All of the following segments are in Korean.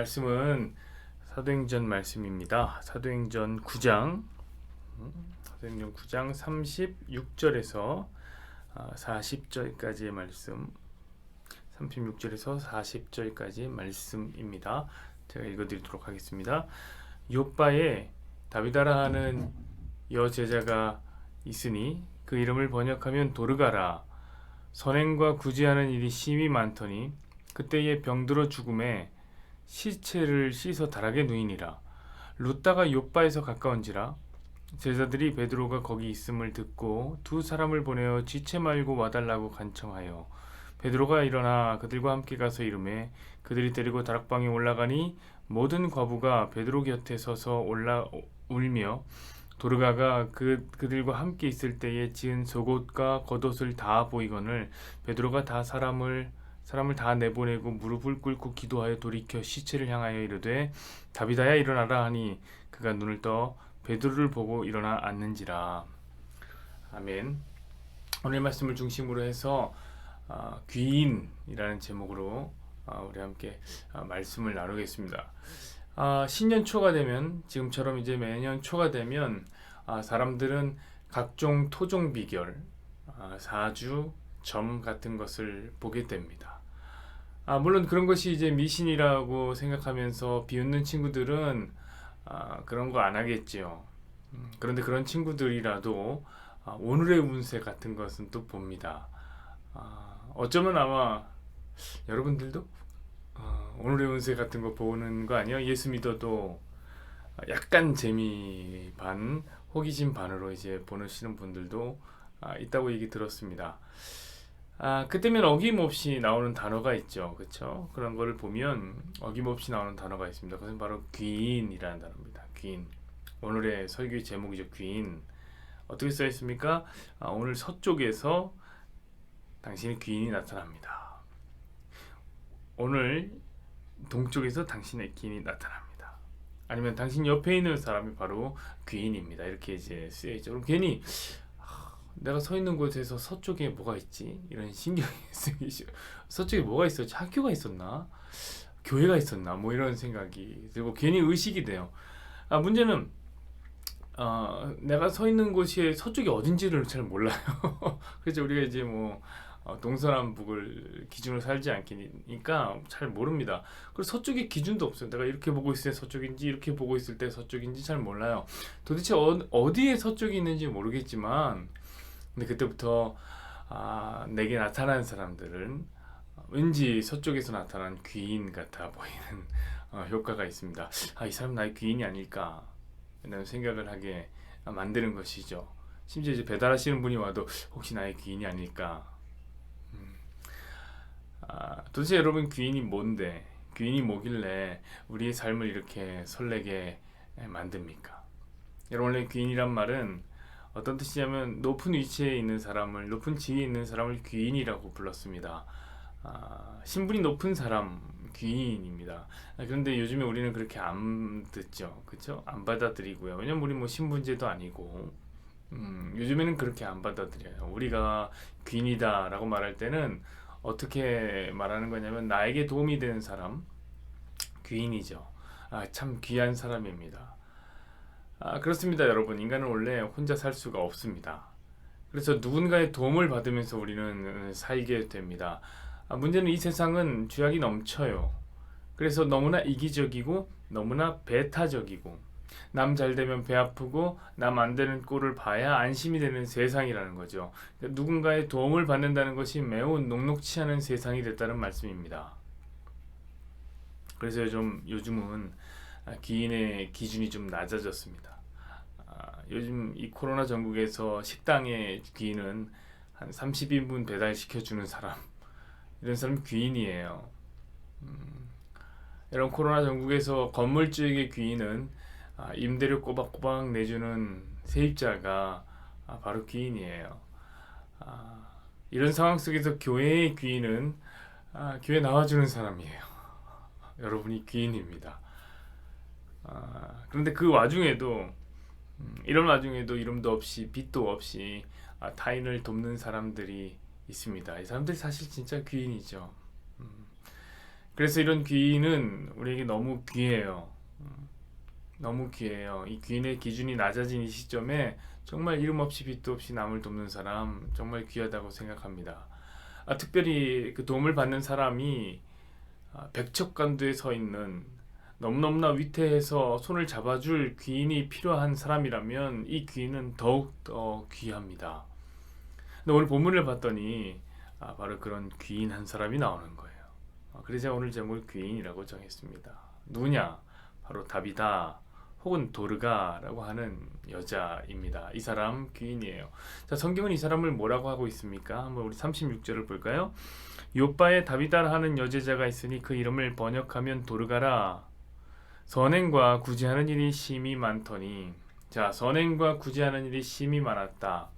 말씀은 사도행전 말씀입니다. 사도행전 9장 36절에서 40절까지의 말씀, 36절에서 40절까지의 말씀입니다. 제가 읽어드리도록 하겠습니다. 요빠에 다비다라 하는 여제자가 있으니 그 이름을 번역하면 도르가라. 선행과 구제하는 일이 심히 많더니 그때에 병들어 죽음에 시체를 씻어 다락에 누이니라. 룻다가 요빠에서 가까운지라. 제자들이 베드로가 거기 있음을 듣고 두 사람을 보내어 지체 말고 와달라고 간청하여 베드로가 일어나 그들과 함께 가서 이르매 그들이 데리고 다락방에 올라가니 모든 과부가 베드로 곁에 서서 울며 도르가가 그들과 함께 있을 때에 지은 속옷과 겉옷을 다 보이거늘 베드로가 다 사람을 다 내보내고 무릎을 꿇고 기도하여 돌이켜 시체를 향하여 이르되 다비다야 일어나라 하니 그가 눈을 떠 베드로를 보고 일어나 앉는지라. 아멘. 오늘 말씀을 중심으로 해서 귀인이라는 제목으로 우리 함께 말씀을 나누겠습니다. 신년 초가 되면 지금처럼 이제 매년 초가 되면 사람들은 각종 토종 비결, 사주, 점 같은 것을 보게 됩니다. 물론 그런 것이 이제 미신이라고 생각하면서 비웃는 친구들은 그런 거 안 하겠지요. 그런데 그런 친구들이라도 오늘의 운세 같은 것은 또 봅니다. 어쩌면 아마 여러분들도 오늘의 운세 같은 거 보는 거 아니에요? 예수 믿어도 약간 재미 반, 호기심 반으로 이제 보시는 분들도 있다고 얘기 들었습니다. 그때면 어김없이 나오는 단어가 있죠. 그렇죠? 그런 거를 보면 어김없이 나오는 단어가 있습니다. 그것은 바로 귀인이라는 단어입니다. 귀인. 오늘의 설교의 제목이죠. 귀인. 어떻게 써 있습니까? 오늘 서쪽에서 당신의 귀인이 나타납니다. 오늘 동쪽에서 당신의 귀인이 나타납니다. 아니면 당신 옆에 있는 사람이 바로 귀인입니다. 이렇게 이제 쓰여 있죠. 그럼 괜히 내가 서 있는 곳에서 서쪽에 뭐가 있지? 이런 신경이 쓰이죠. 서쪽에 뭐가 있었지? 학교가 있었나? 교회가 있었나? 뭐 이런 생각이 들고 괜히 의식이 돼요. 문제는 내가 서 있는 곳이 서쪽이 어딘지를 잘 몰라요. 그래서 우리가 이제 뭐 동서남북을 기준으로 살지 않으니까 잘 모릅니다. 그리고 서쪽의 기준도 없어요. 내가 이렇게 보고 있을 때 서쪽인지 이렇게 보고 있을 때 서쪽인지 잘 몰라요. 도대체 어디에 서쪽이 있는지 모르겠지만 근데 그때부터 내게 나타난 사람들은 왠지 서쪽에서 나타난 귀인 같아 보이는 효과가 있습니다. 이 사람 나의 귀인이 아닐까 라는 생각을 하게 만드는 것이죠. 심지어 이제 배달하시는 분이 와도 혹시 나의 귀인이 아닐까. 도대체 여러분 귀인이 뭔데? 귀인이 뭐길래 우리의 삶을 이렇게 설레게 만듭니까? 여러분 원래 귀인이란 말은 어떤 뜻이냐면 높은 위치에 있는 사람을, 높은 지위에 있는 사람을 귀인이라고 불렀습니다. 신분이 높은 사람 귀인입니다. 그런데 요즘에 우리는 그렇게 안 듣죠, 그렇죠? 안 받아들이고요. 왜냐면 우리 뭐 신분제도 아니고 요즘에는 그렇게 안 받아들여요. 우리가 귀인이다라고 말할 때는 어떻게 말하는 거냐면 나에게 도움이 되는 사람 귀인이죠. 참 귀한 사람입니다. 그렇습니다, 여러분. 인간은 원래 혼자 살 수가 없습니다. 그래서 누군가의 도움을 받으면서 우리는 살게 됩니다. 문제는 이 세상은 죄악이 넘쳐요. 그래서 너무나 이기적이고 너무나 배타적이고 남 잘 되면 배 아프고 남 안 되는 꼴을 봐야 안심이 되는 세상이라는 거죠. 그러니까 누군가의 도움을 받는다는 것이 매우 녹록치 않은 세상이 됐다는 말씀입니다. 그래서 요즘은 귀인의 기준이 좀 낮아졌습니다. 요즘 이 코로나 전국에서 식당의 귀인은 한 30인분 배달시켜주는 사람, 이런 사람이 귀인이에요. 이런 코로나 전국에서 건물주에게 귀인은 임대료 꼬박꼬박 내주는 세입자가 바로 귀인이에요. 이런 상황 속에서 교회의 귀인은 교회 나와주는 사람이에요. 여러분이 귀인입니다. 그런데 그 와중에도 이런 와중에도 이름도 없이 빚도 없이 타인을 돕는 사람들이 있습니다. 이 사람들이 사실 진짜 귀인이죠. 그래서 이런 귀인은 우리에게 너무 귀해요. 너무 귀해요. 이 귀인의 기준이 낮아진 이 시점에 정말 이름 없이 빚도 없이 남을 돕는 사람 정말 귀하다고 생각합니다. 특별히 그 도움을 받는 사람이 백척간두에 서 있는 너무너무나 위태해서 손을 잡아줄 귀인이 필요한 사람이라면 이 귀인은 더욱 더 귀합니다. 근데 오늘 본문을 봤더니 바로 그런 귀인 한 사람이 나오는 거예요. 그래서 오늘 제목을 귀인이라고 정했습니다. 누구냐? 바로 다비다 혹은 도르가라고 하는 여자입니다. 이 사람 귀인이에요. 자, 성경은 이 사람을 뭐라고 하고 있습니까? 한번 우리 36절을 볼까요? 요바에 다비다라 하는 여제자가 있으니 그 이름을 번역하면 도르가라. 선행과 구제하는 일이 심히 많더니. 자, 선행과 구제하는 일이 심히 많았다.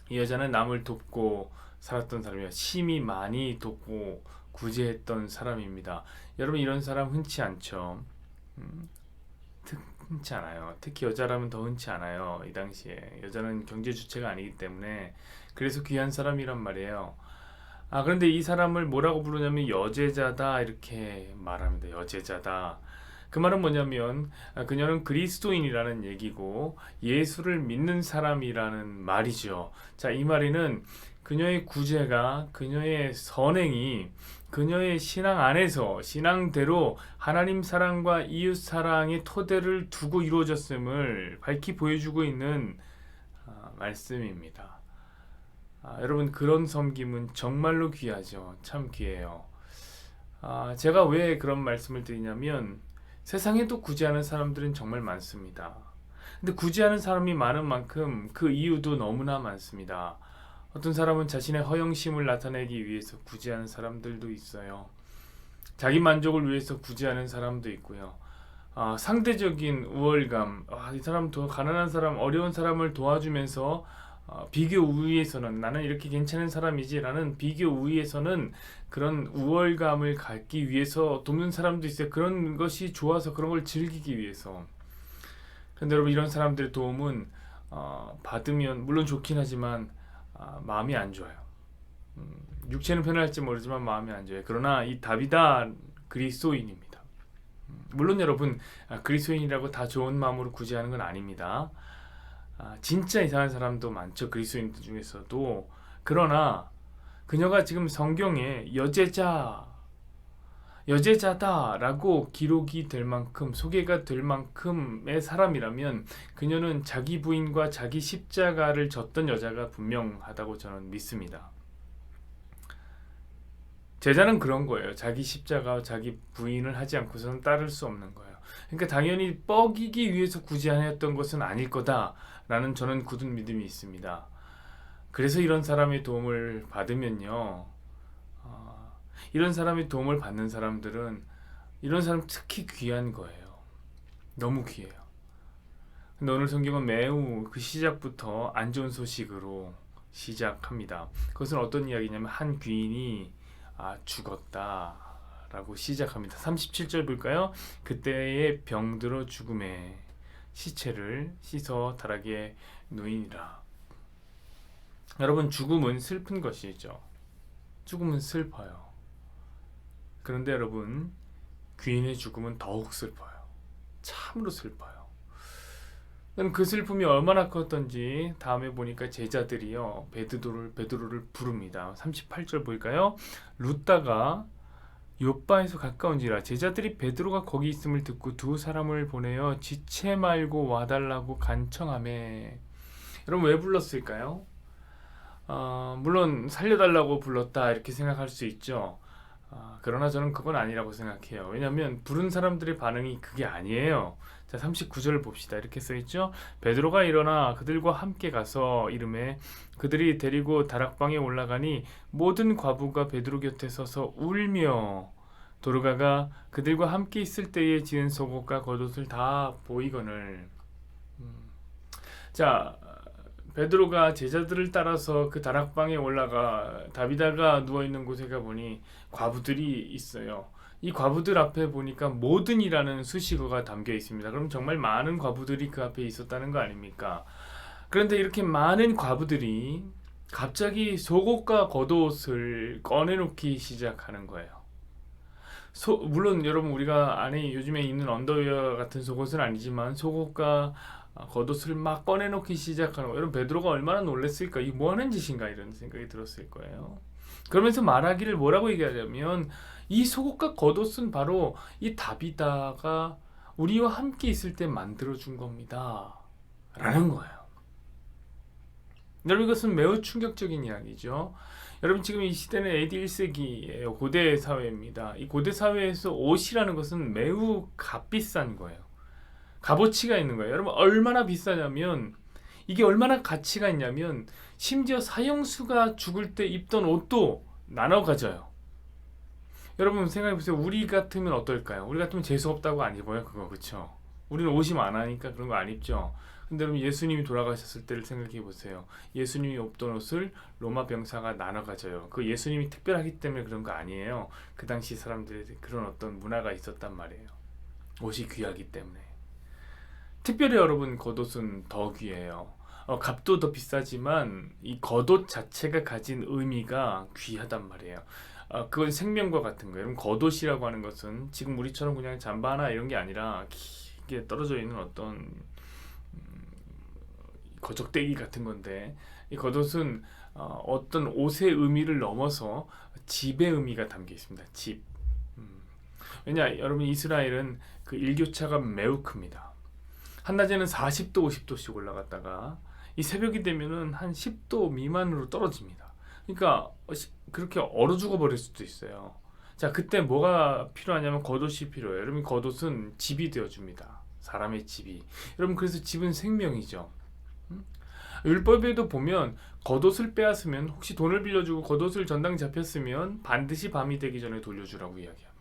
이 여자는 남을 돕고 살았던 사람이에요. 심히 많이 돕고 구제했던 사람입니다. 여러분, 이런 사람 흔치 않죠. 흔치 않아요. 특히 여자라면 더 흔치 않아요. 이 당시에 여자는 경제 주체가 아니기 때문에. 그래서 귀한 사람이란 말이에요. 그런데 이 사람을 뭐라고 부르냐면 여제자다 이렇게 말합니다. 여제자다. 그 말은 뭐냐면 그녀는 그리스도인이라는 얘기고 예수를 믿는 사람이라는 말이죠. 자, 이 말에는 그녀의 구제가, 그녀의 선행이 그녀의 신앙 안에서 신앙대로 하나님 사랑과 이웃 사랑의 토대를 두고 이루어졌음을 밝히 보여주고 있는 말씀입니다. 여러분, 그런 섬김은 정말로 귀하죠. 참 귀해요. 제가 왜 그런 말씀을 드리냐면 세상에도 구제하는 사람들은 정말 많습니다. 근데 구제하는 사람이 많은 만큼 그 이유도 너무나 많습니다. 어떤 사람은 자신의 허영심을 나타내기 위해서 구제하는 사람들도 있어요. 자기 만족을 위해서 구제하는 사람도 있고요. 상대적인 우월감, 이 사람 더 가난한 사람, 어려운 사람을 도와주면서 비교 우위에서는 나는 이렇게 괜찮은 사람이지라는 비교 우위에서는 그런 우월감을 갖기 위해서 돕는 사람도 있어요. 그런 것이 좋아서 그런 걸 즐기기 위해서. 그런데 여러분, 이런 사람들의 도움은 받으면 물론 좋긴 하지만 마음이 안 좋아요. 육체는 편할지 모르지만 마음이 안 좋아요. 그러나 이 다비다 그리스도인입니다. 물론 여러분, 그리스도인이라고 다 좋은 마음으로 구제하는 건 아닙니다. 진짜 이상한 사람도 많죠. 그리스도인들 중에서도. 그러나 그녀가 지금 성경에 여제자다라고 기록이 될 만큼, 소개가 될 만큼의 사람이라면 그녀는 자기 부인과 자기 십자가를 졌던 여자가 분명하다고 저는 믿습니다. 제자는 그런 거예요. 자기 십자가와 자기 부인을 하지 않고서는 따를 수 없는 거예요. 그러니까 당연히 뻐기기 위해서 굳이 하였던 것은 아닐 거다라는 저는 굳은 믿음이 있습니다. 그래서 이런 사람의 도움을 받으면요, 이런 사람의 도움을 받는 사람들은 이런 사람 특히 귀한 거예요. 너무 귀해요. 근데 오늘 성경은 매우 그 시작부터 안 좋은 소식으로 시작합니다. 그것은 어떤 이야기냐면 한 귀인이 죽었다 라고 시작합니다. 37절 볼까요? 그때에 병들어 죽음에 시체를 씻어 다락에 누이니라. 여러분, 죽음은 슬픈 것이죠. 죽음은 슬퍼요. 그런데 여러분, 귀인의 죽음은 더욱 슬퍼요. 참으로 슬퍼요. 그 슬픔이 얼마나 컸던지 다음에 보니까 제자들이요, 베드로를 부릅니다. 38절 볼까요? 룻다가 요바에서 가까운지라 제자들이 베드로가 거기 있음을 듣고 두 사람을 보내어 지체 말고 와달라고 간청하매. 여러분, 왜 불렀을까요? 물론 살려달라고 불렀다 이렇게 생각할 수 있죠. 그러나 저는 그건 아니라고 생각해요. 왜냐하면 부른 사람들의 반응이 그게 아니에요. 자, 39절을 봅시다. 이렇게 써있죠. 베드로가 일어나 그들과 함께 가서 이르매 그들이 데리고 다락방에 올라가니 모든 과부가 베드로 곁에 서서 울며 도르가가 그들과 함께 있을 때에 지은 속옷과 겉옷을 다 보이거늘. 자, 베드로가 제자들을 따라서 그 다락방에 올라가 다비다가 누워있는 곳에 가보니 과부들이 있어요. 이 과부들 앞에 보니까 모든이라는 수식어가 담겨 있습니다. 그럼 정말 많은 과부들이 그 앞에 있었다는 거 아닙니까? 그런데 이렇게 많은 과부들이 갑자기 속옷과 겉옷을 꺼내놓기 시작하는 거예요. 물론 여러분 우리가 안에 요즘에 입는 언더웨어 같은 속옷은 아니지만 속옷과 겉옷을 막 꺼내놓기 시작하는 거. 여러분 베드로가 얼마나 놀랐을까? 이게 뭐 하는 짓인가 이런 생각이 들었을 거예요. 그러면서 말하기를 뭐라고 얘기하냐면 이 속옷과 겉옷은 바로 이 다비다가 우리와 함께 있을 때 만들어준 겁니다. 라는 거예요. 여러분 이것은 매우 충격적인 이야기죠. 여러분 지금 이 시대는 AD 1세기예요. 고대 사회입니다. 이 고대 사회에서 옷이라는 것은 매우 값비싼 거예요. 값어치가 있는 거예요. 여러분 얼마나 비싸냐면 이게 얼마나 가치가 있냐면 심지어 사형수가 죽을 때 입던 옷도 나눠 가져요. 여러분 생각해보세요. 우리 같으면 어떨까요? 우리 같으면 재수없다고 안 입어요 그거, 그쵸? 우리는 옷이 많으니까 그런 거 안 입죠. 근데 여러분 예수님이 돌아가셨을 때를 생각해 보세요. 예수님이 입던 옷을 로마 병사가 나눠 가져요. 그 예수님이 특별하기 때문에 그런 거 아니에요. 그 당시 사람들의 그런 어떤 문화가 있었단 말이에요. 옷이 귀하기 때문에. 특별히 여러분 겉옷은 더 귀해요. 값도 더 비싸지만 이 겉옷 자체가 가진 의미가 귀하단 말이에요. 그건 생명과 같은 거예요. 여러분 겉옷이라고 하는 것은 지금 우리처럼 그냥 잠바 하나 이런 게 아니라 길게 떨어져 있는 어떤 거적대기 같은 건데 이 겉옷은 어떤 옷의 의미를 넘어서 집의 의미가 담겨 있습니다. 집. 왜냐 여러분 이스라엘은 그 일교차가 매우 큽니다. 한낮에는 40도 50도씩 올라갔다가 이 새벽이 되면은 한 10도 미만으로 떨어집니다. 그러니까 그렇게 얼어 죽어 버릴 수도 있어요. 자, 그때 뭐가 필요하냐면 겉옷이 필요해요. 여러분 겉옷은 집이 되어 줍니다. 사람의 집이. 여러분 그래서 집은 생명이죠. 율법에도 보면 겉옷을 빼앗으면 혹시 돈을 빌려주고 겉옷을 전당 잡혔으면 반드시 밤이 되기 전에 돌려주라고 이야기합니다.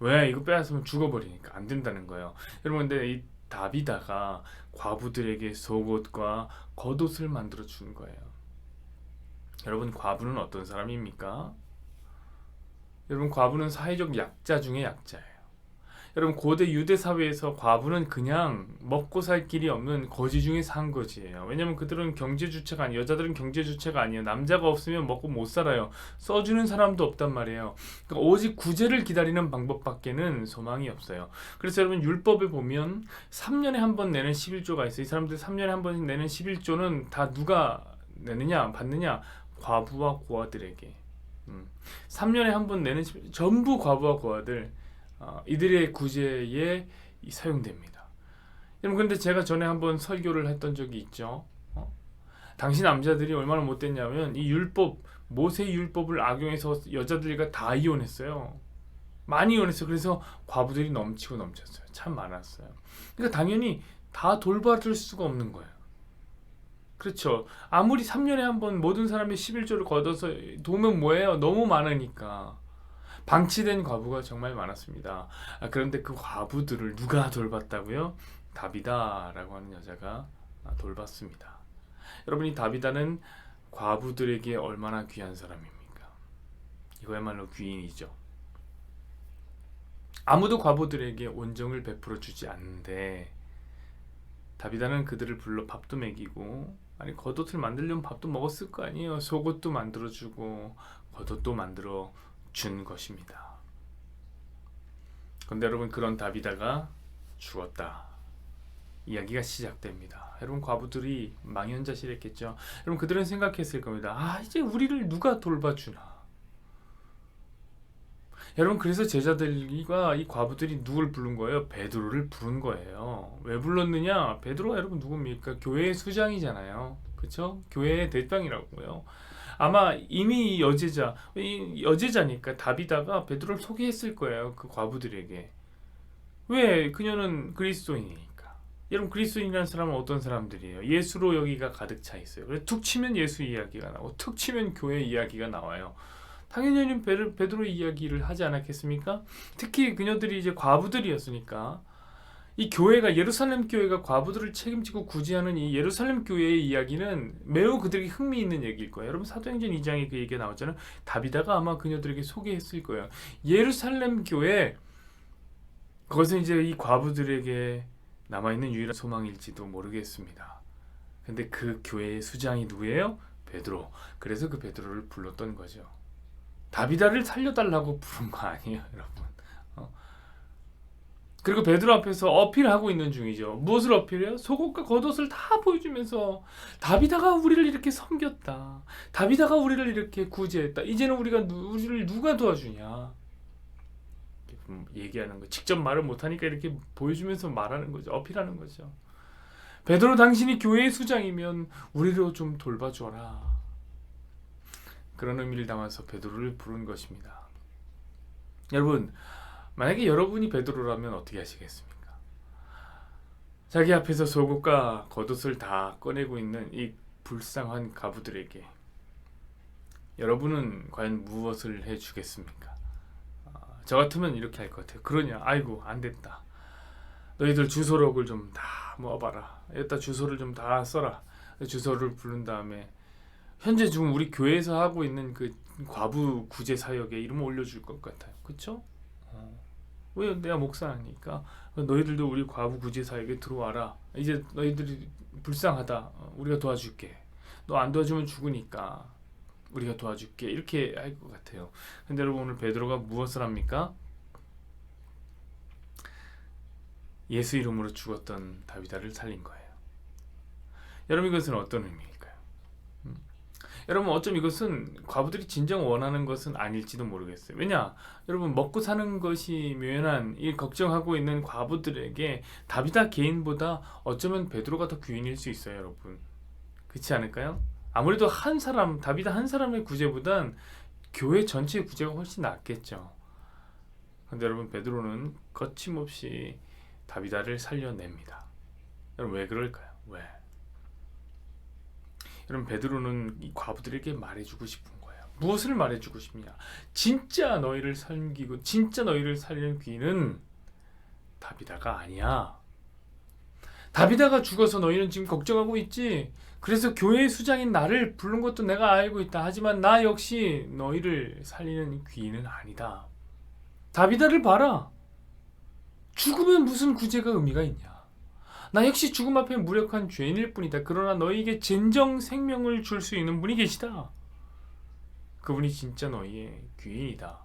왜? 이거 빼앗으면 죽어버리니까 안 된다는 거예요. 여러분 근데 이 다비다가 과부들에게 속옷과 겉옷을 만들어 준 거예요. 여러분 과부는 어떤 사람입니까? 여러분 과부는 사회적 약자 중에 약자예요. 여러분 고대 유대 사회에서 과부는 그냥 먹고 살 길이 없는 거지 중에 산 거지예요. 왜냐면 그들은 경제 주체가 아니에요. 여자들은 경제 주체가 아니에요. 남자가 없으면 먹고 못 살아요. 써주는 사람도 없단 말이에요. 그러니까 오직 구제를 기다리는 방법밖에는 소망이 없어요. 그래서 여러분 율법에 보면 3년에 한 번 내는 11조가 있어요. 이 사람들 3년에 한 번 내는 11조는 다 누가 내느냐 받느냐? 과부와 고아들에게. 3년에 한 번 내는 전부 과부와 고아들 이들의 구제에 사용됩니다. 여러분 근데 제가 전에 한번 설교를 했던 적이 있죠. 당시 남자들이 얼마나 못됐냐면 이 율법 모세 율법을 악용해서 여자들과 다 이혼했어요. 많이 이혼했어요. 그래서 과부들이 넘치고 넘쳤어요. 참 많았어요. 그러니까 당연히 다 돌봐줄 수가 없는 거예요. 그렇죠. 아무리 3년에 한 번 모든 사람이 11조를 걷어서 도면 뭐예요? 너무 많으니까. 방치된 과부가 정말 많았습니다. 그런데 그 과부들을 누가 돌봤다고요? 다비다라고 하는 여자가 돌봤습니다. 여러분 이 다비다는 과부들에게 얼마나 귀한 사람입니까? 이거야말로 귀인이죠. 아무도 과부들에게 온정을 베풀어 주지 않는데 다비다는 그들을 불러 밥도 먹이고 아니 겉옷을 만들려면 밥도 먹었을 거 아니에요. 속옷도 만들어주고 겉옷도 만들어 준 것입니다. 그런데 여러분 그런 다비다가 죽었다. 이야기가 시작됩니다. 여러분 과부들이 망연자실했겠죠. 여러분 그들은 생각했을 겁니다. 이제 우리를 누가 돌봐주나. 여러분 그래서 제자들과 이 과부들이 누굴 부른 거예요? 베드로를 부른 거예요. 왜 불렀느냐? 베드로가 여러분 누굽니까? 교회의 수장이잖아요. 그렇죠? 교회의 대장이라고요. 아마 이미 여제자니까 다비다가 베드로를 소개했을 거예요. 그 과부들에게. 왜? 그녀는 그리스도인이니까. 여러분 그리스도인이라는 사람은 어떤 사람들이에요? 예수로 여기가 가득 차 있어요. 그래서 툭 치면 예수 이야기가 나오고 툭 치면 교회 이야기가 나와요. 당연히 베드로 이야기를 하지 않았겠습니까? 특히 그녀들이 이제 과부들이었으니까 이 교회가 예루살렘 교회가 과부들을 책임지고 구제하는 이 예루살렘 교회의 이야기는 매우 그들에게 흥미있는 얘기일 거예요. 여러분 사도행전 2장에 그 얘기가 나왔잖아요. 다비다가 아마 그녀들에게 소개했을 거예요. 예루살렘 교회 그것은 이제 이 과부들에게 남아있는 유일한 소망일지도 모르겠습니다. 근데 그 교회의 수장이 누구예요? 베드로. 그래서 그 베드로를 불렀던 거죠. 다비다를 살려달라고 부른 거 아니에요, 여러분. 어. 그리고 베드로 앞에서 어필하고 있는 중이죠. 무엇을 어필해요? 속옷과 겉옷을 다 보여주면서 다비다가 우리를 이렇게 섬겼다. 다비다가 우리를 이렇게 구제했다. 이제는 우리를 누가 도와주냐? 얘기하는 거. 직접 말을 못하니까 이렇게 보여주면서 말하는 거죠. 어필하는 거죠. 베드로, 당신이 교회의 수장이면 우리로 좀 돌봐줘라. 그런 의미를 담아서 베드로를 부른 것입니다. 여러분, 만약에 여러분이 베드로라면 어떻게 하시겠습니까? 자기 앞에서 속옷과 겉옷을 다 꺼내고 있는 이 불쌍한 과부들에게 여러분은 과연 무엇을 해주겠습니까? 저 같으면 이렇게 할 것 같아요. 그러냐? 아이고, 안 됐다. 너희들 주소록을 좀 다 모아봐라. 여기다 주소를 좀 다 써라. 주소를 부른 다음에 현재 지금 우리 교회에서 하고 있는 그 과부 구제 사역에 이름을 올려줄 것 같아요. 그렇죠? 왜? 내가 목사니까 너희들도 우리 과부 구제 사역에 들어와라. 이제 너희들이 불쌍하다. 우리가 도와줄게. 너 안 도와주면 죽으니까 우리가 도와줄게. 이렇게 할 것 같아요. 근데 여러분, 오늘 베드로가 무엇을 합니까? 예수 이름으로 죽었던 다비다를 살린 거예요. 여러분, 이것은 어떤 의미일까요? 여러분, 어쩜 이것은 과부들이 진정 원하는 것은 아닐지도 모르겠어요. 왜냐? 여러분, 먹고 사는 것이 묘연한 이 걱정하고 있는 과부들에게 다비다 개인보다 어쩌면 베드로가 더 귀인일 수 있어요, 여러분. 그렇지 않을까요? 아무래도 한 사람, 다비다 한 사람의 구제보단 교회 전체의 구제가 훨씬 낫겠죠. 근데 여러분, 베드로는 거침없이 다비다를 살려냅니다. 여러분, 왜 그럴까요? 왜? 여러분, 베드로는 이 과부들에게 말해주고 싶은 거예요. 무엇을 말해주고 싶냐? 진짜 너희를 섬기고 진짜 너희를 살리는 귀인은 다비다가 아니야. 다비다가 죽어서 너희는 지금 걱정하고 있지. 그래서 교회의 수장인 나를 부른 것도 내가 알고 있다. 하지만 나 역시 너희를 살리는 귀인은 아니다. 다비다를 봐라. 죽으면 무슨 구제가 의미가 있냐? 나 역시 죽음 앞에 무력한 죄인일 뿐이다. 그러나 너희에게 진정 생명을 줄 수 있는 분이 계시다. 그분이 진짜 너희의 귀인이다.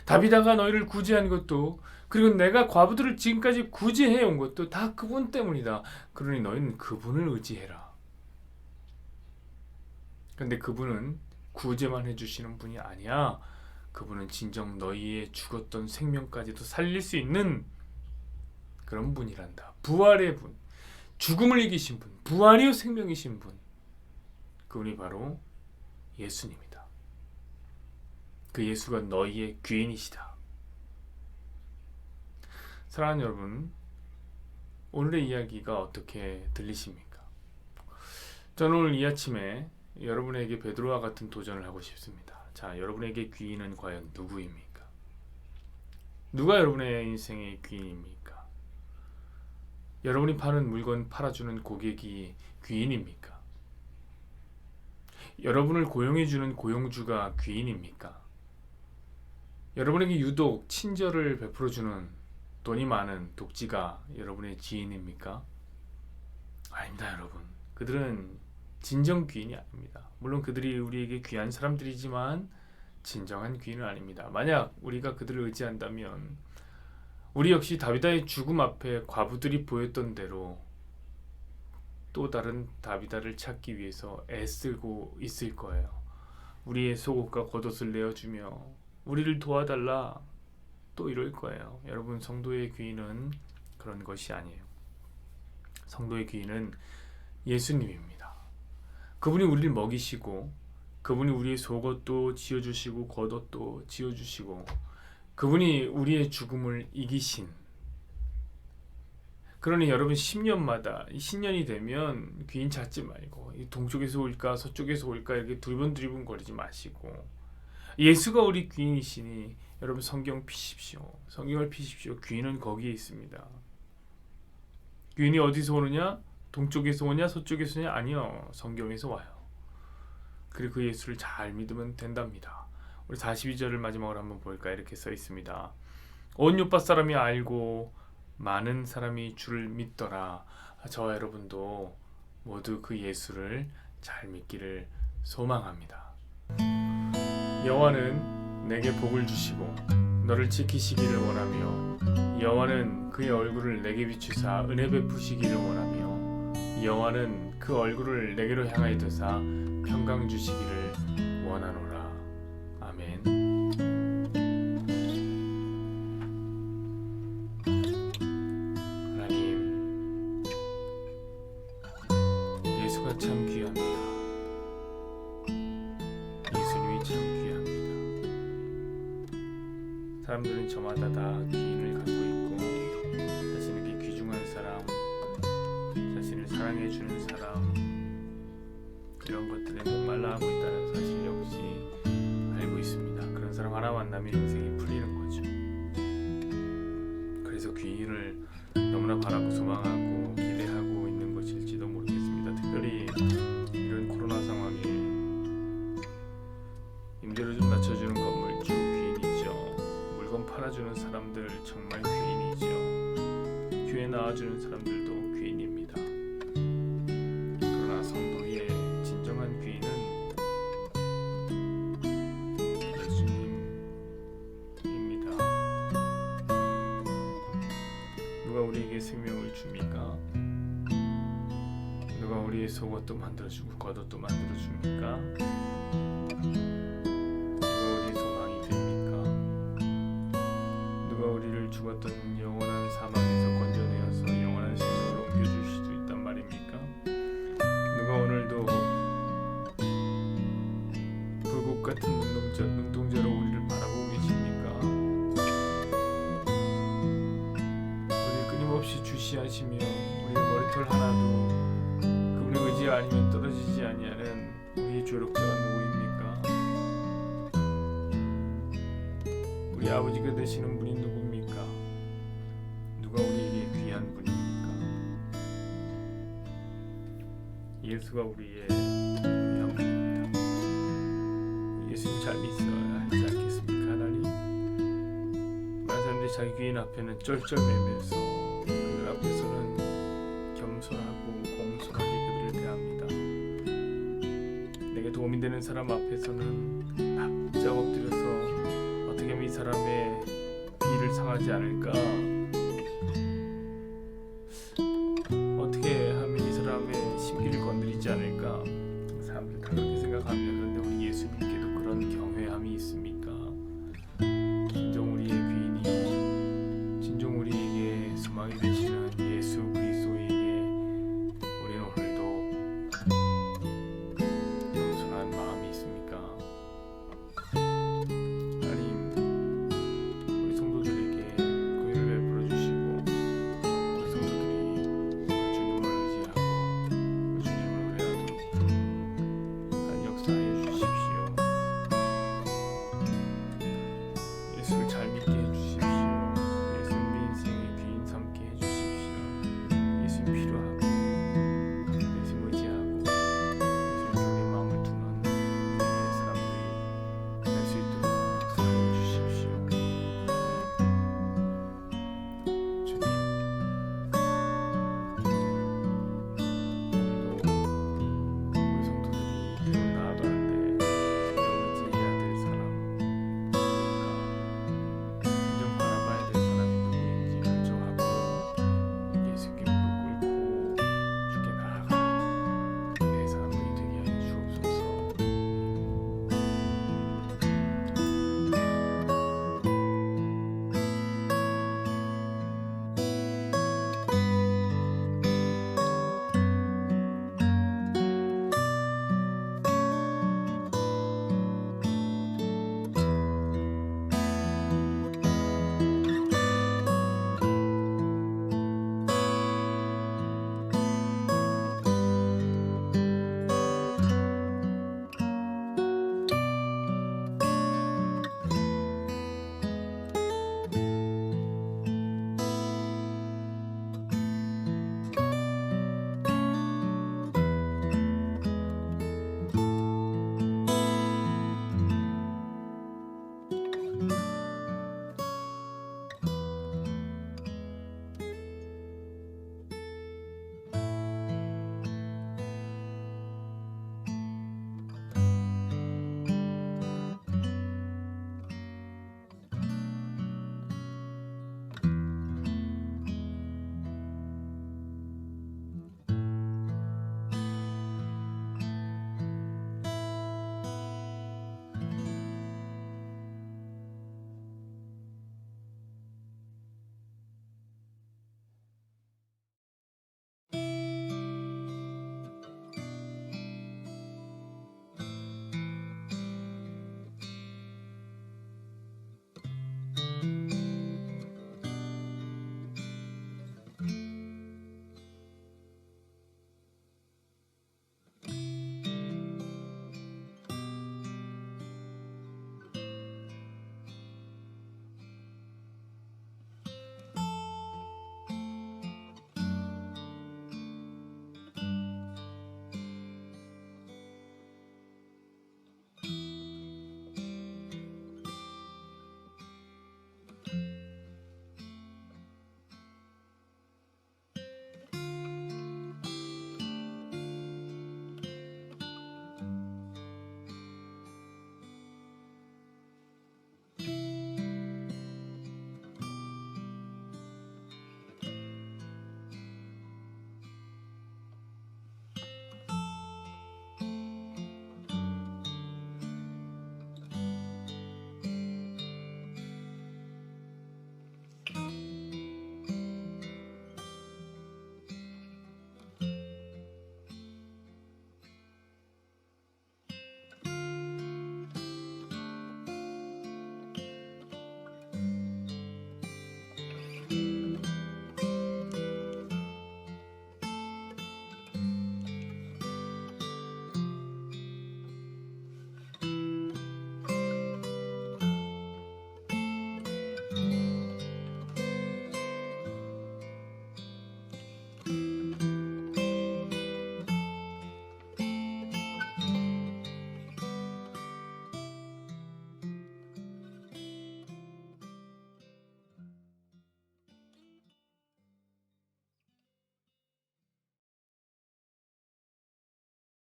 다비다가 너희를 구제한 것도, 그리고 내가 과부들을 지금까지 구제해온 것도 다 그분 때문이다. 그러니 너희는 그분을 의지해라. 근데 그분은 구제만 해주시는 분이 아니야. 그분은 진정 너희의 죽었던 생명까지도 살릴 수 있는 그런 분이란다. 부활의 분, 죽음을 이기신 분, 부활이요 생명이신 분, 그분이 바로 예수님이다. 그 예수가 너희의 귀인이시다. 사랑하는 여러분, 오늘의 이야기가 어떻게 들리십니까? 저는 오늘 이 아침에 여러분에게 베드로와 같은 도전을 하고 싶습니다. 자, 여러분에게 귀인은 과연 누구입니까? 누가 여러분의 인생의 귀인입니까? 여러분이 파는 물건 팔아주는 고객이 귀인입니까? 여러분을 고용해주는 고용주가 귀인입니까? 여러분에게 유독 친절을 베풀어주는 돈이 많은 독지가 여러분의 지인입니까? 아닙니다, 여러분. 그들은 진정 귀인이 아닙니다. 물론 그들이 우리에게 귀한 사람들이지만 진정한 귀인은 아닙니다. 만약 우리가 그들을 의지한다면 우리 역시 다비다의 죽음 앞에 과부들이 보였던 대로 또 다른 다비다를 찾기 위해서 애쓰고 있을 거예요. 우리의 속옷과 겉옷을 내어주며 우리를 도와달라 또 이럴 거예요. 여러분, 성도의 귀인은 그런 것이 아니에요. 성도의 귀인은 예수님입니다. 그분이 우리를 먹이시고, 그분이 우리의 속옷도 지어주시고 겉옷도 지어주시고, 그분이 우리의 죽음을 이기신. 그러니 여러분, 10년마다 신년이 되면 귀인 찾지 말고 동쪽에서 올까 서쪽에서 올까 이렇게 두리번거리지 마시고, 예수가 우리 귀인이시니 여러분, 성경 피십시오. 성경을 피십시오. 귀인은 거기에 있습니다. 귀인이 어디서 오느냐? 동쪽에서 오냐 서쪽에서 오냐? 아니요, 성경에서 와요. 그리고 그 예수를 잘 믿으면 된답니다. 우리 42절을 마지막으로 한번 볼까? 이렇게 써 있습니다. 온 요파 사람이 알고 많은 사람이 주를 믿더라. 저와 여러분도 모두 그 예수를 잘 믿기를 소망합니다. 여호와는 내게 복을 주시고 너를 지키시기를 원하며 여호와는 그의 얼굴을 내게 비추사 은혜 베푸시기를 원하며 여호와는 그 얼굴을 내게로 향하여 드사 평강 주시기를 원하노라. 아멘. 하나님, 예수가 참 귀합니다. 예수님이 참 귀합니다. 사람들은 저마다 다 귀인을 갖고 있고 자신에게 귀중한 사람, 자신을 사랑해주는 사람, 이런 것들에 목말라하고 있다는 사실 역시 알고 있습니다. 그런 사람 하나 만나면 인생이 풀리는 거죠. 그래서 귀인을 너무나 바라고 소망하고 기대하고 있는 것일지도 모르겠습니다. 특별히 이런 코로나 상황에 임대료 좀 낮춰주는 건물주 귀인이죠. 물건 팔아주는 사람들 정말 귀인이죠. 교회 나와주는 사람들도 귀인입니다. 그러나 성도의 진정한 귀인은 예수님입니다. 누가 우리에게 생명을 줍니까? 누가 우리의 속옷도 만들어주고 겉옷도 만들어줍니까? 우리를 죽었던 영원한 사망에서 건져내어서 영원한 생명으로 옮겨줄 수도 있단 말입니까? 누가 오늘도 불꽃 같은 눈동자로 우리를 바라보고 계십니까? 우리를 끊임없이 주시하시며 우리의 머리털 하나도 그분의 의지 아니면 떨어지지 아니하는 우리의 조력자가 누구입니까? 우리 아버지가 되시는 분이 누굽니까? 누가 우리에게 귀한 분입니까? 예수가 우리의 귀한 분입니다. 예수님 잘 믿어야 하지 않겠습니까? 하나님, 많은 사람들이 자기 귀인 앞에는 쩔쩔매면서 그들 앞에서는 겸손하고 공손하게 그들을 대합니다. 내게 도움이 되는 사람 앞에서는 납작 엎드려서 어떻게 하면 이 사람의 비위를 상하지 않을까